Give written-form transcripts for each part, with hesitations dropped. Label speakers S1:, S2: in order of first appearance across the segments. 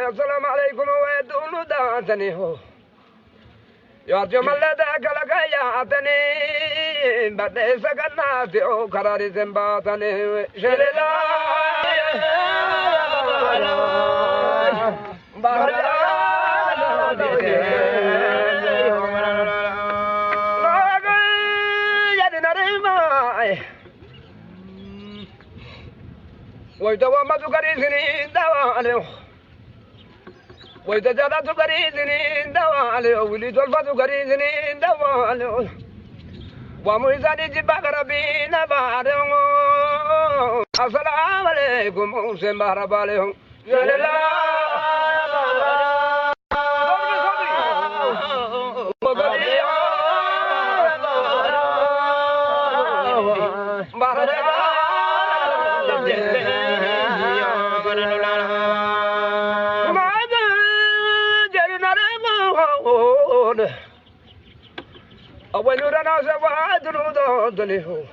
S1: السلام عليكم ويدون داتني هو يا جمال ذاك لك يا عتني بدي سكناتي او قراري زنباتني شللا ويتوى ما تكريسني دوالي ويتجرى تكريسني دوالي وليد الفا تكريسني دوالي وميزاني جبك ربي نباري السلام عليكم وسلم عليكم يا لله أول رنا سواد نودان له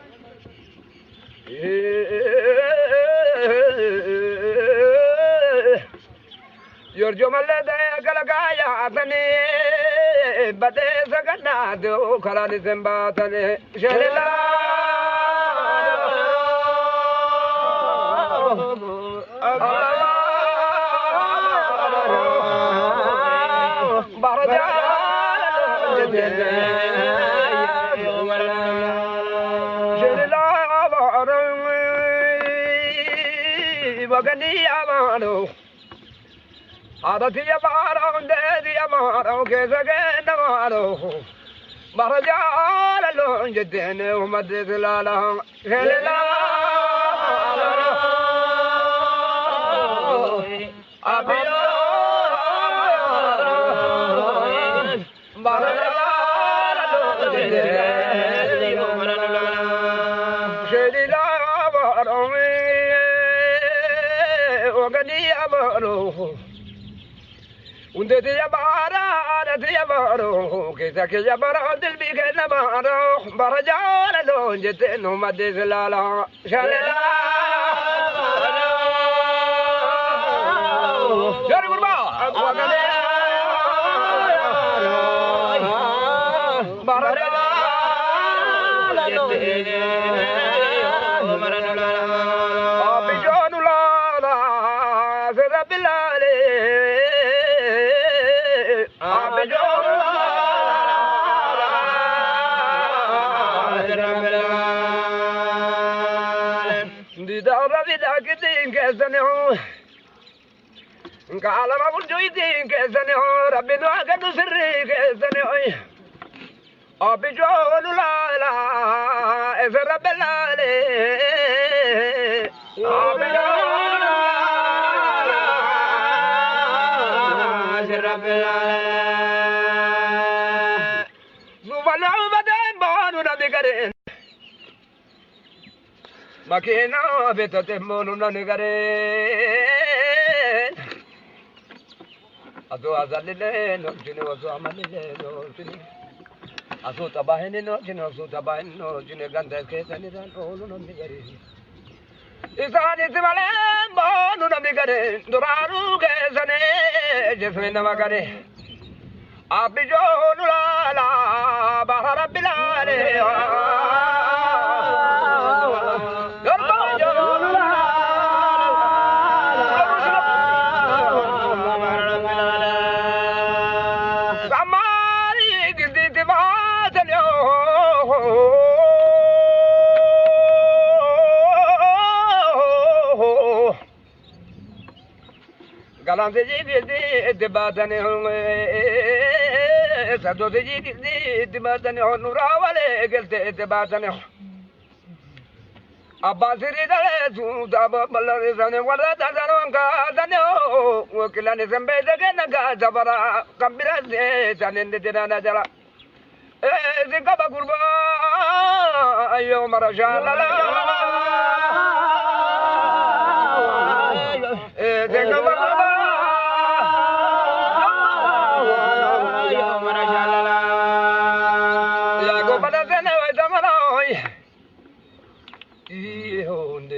S1: يرجو ملذ كلكايا ثني بدي سكنات وكلاني سنباتني شللا وغني امانو عادتي يا بارو ددي يا مارو كيسكن مارو مرجال لون جدين ومدد لا لا هلا ابيو مرجال لون جدين شديلا بارو وغني امانو وندتي يا بارا ندتي يا بارو كيسك يا بارا دل بيك نبارو برجال لون جتن ومدي زلالا شلالا جاري قربا وغني برجال قال ما قلت يدين كسني ربي نوعك نسري كسني أبي جول لا لا إذا رب العالي أبي جول لا لا رب العالي سبحان بدن بانو نبي كرين مكينا بتتمون نبي كرين أسو أزللين نوجني وسو عمللين نوجني أسو تباهين نوجني أسو تباهين نوجني غندس كيساني ران أولو نمي إساني سمالين بانو نمي غري درارو كيساني جسمي نما غري أبي جون لا لا بحر رب العالي galan de de badane hon sado de badane hon nurawale gelte de badane abasiri dale tu daba balare zane wala da zanon ka zane o wakilane zambe de ga jabara kambira de zanen de dana jala zikaba kurba ayo marajala la zikaba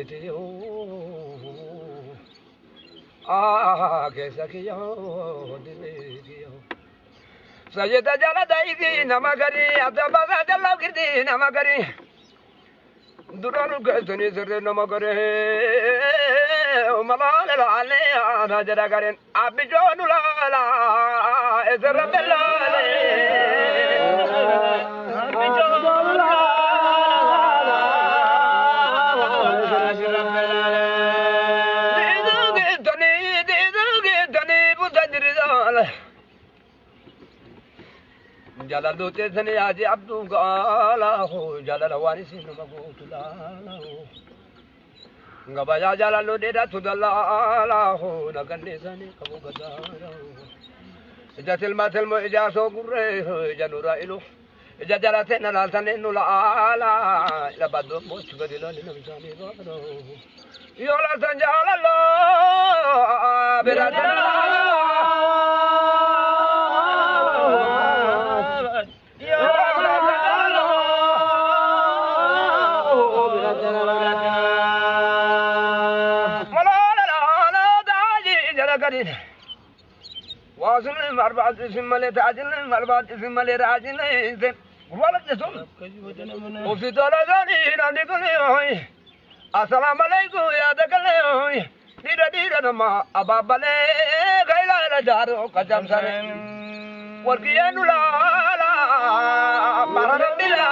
S1: deti o ke sakiyo deti o sajeda jala daigi namagari adabaga jala girdi namagari duranu gazani zerre namagare malala ale ana jara garen abijonu la ezra bellale abijonu la jala dote sene aji abdu gala ho jala rawani sinu magutula ho ngabaya jala lo de da tudala ho nagande sane kabu gadara ho jatil matel mo ijaso gurre ho janura ilu jajara sene nal sane nula ala la badu mo chugadila ni namsane garo yola sanjala lo beradala واصل مربع اسم ملي تعجل مربع اسم ملي راجل زين ولا تسون وفي طلعاني نادي السلام عليكم يا دكلي ديرا ديرا ما ابا بلي غيلا جارو قدم سرين ورقيان لا لا مرر بلا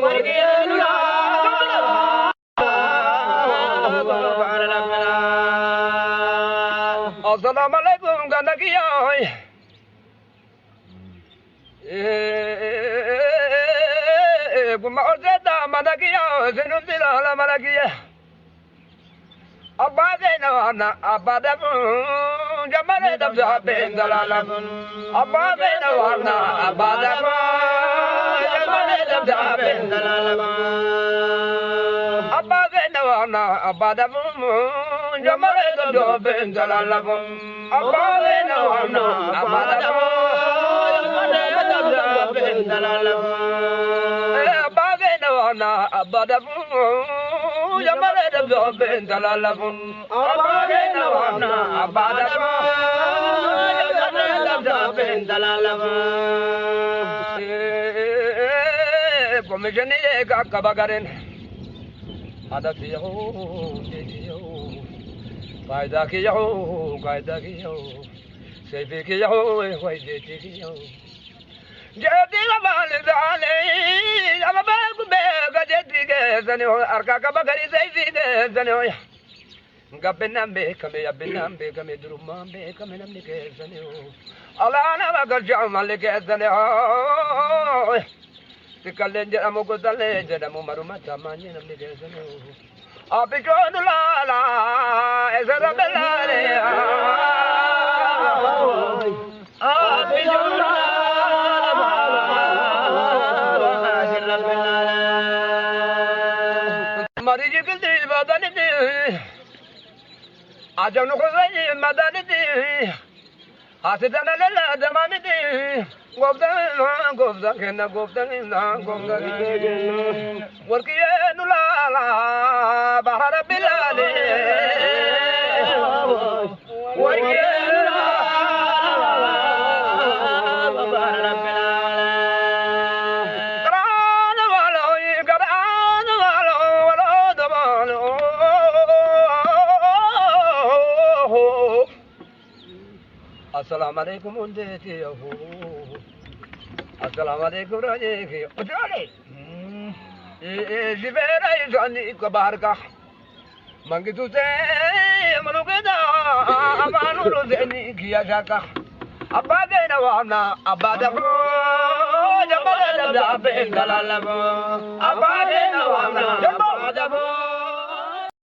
S1: ورقيان لا السلام عليكم كنكيا كما أرسلت ملكيا سنون بلا ملكيا أبا زينوانا أبا دفن جمال دفع بين دلالم أبا زينوانا أبا دفن جمال دفع بين دلالم أبا زينوانا أبا دفن جمال دفع بين دلالم أبا زينوانا أبا دفن جمال دفع بين دلالم أبا زينوانا أبا دفن جمال دفع بين دلالم أبا زينوانا أبا دفن جمال دفع بين دلالم كوميشني كباغارين هذا كيو قاعدة كيو قاعدة كيو سيفي كيو ويجي كيو جدي غبال زالي أما باكو بيكا جدي كيساني أركا كباغاري سيفي كيساني قبنام بيكا يبنام بيكا درمان بيكا منام كيساني الله أنا بكرجع مالك كيساني تكلم جرامو كتلة جرامو مروما تماني نمني كيساني أبيجون لا لا إزرا بلالي أبيجون لا مريج كلي بدني أجمع خزي مدني حسيتنا لا دماني غوفدا كنا غوفدا وركيا نلا بحر بلالي وركيا نلا بحر بلالي قران ولا دبالو السلام عليكم ولدتي يا هو السلام عليكم راجيكي أجالي جبيرة يجاني كباركا مانجتو سي منو كدا أمانو روزني كيا شاكا أبا دينا وانا أبا دفو جبال دبدا بين دلالبو أبا دينا وانا أبا دفو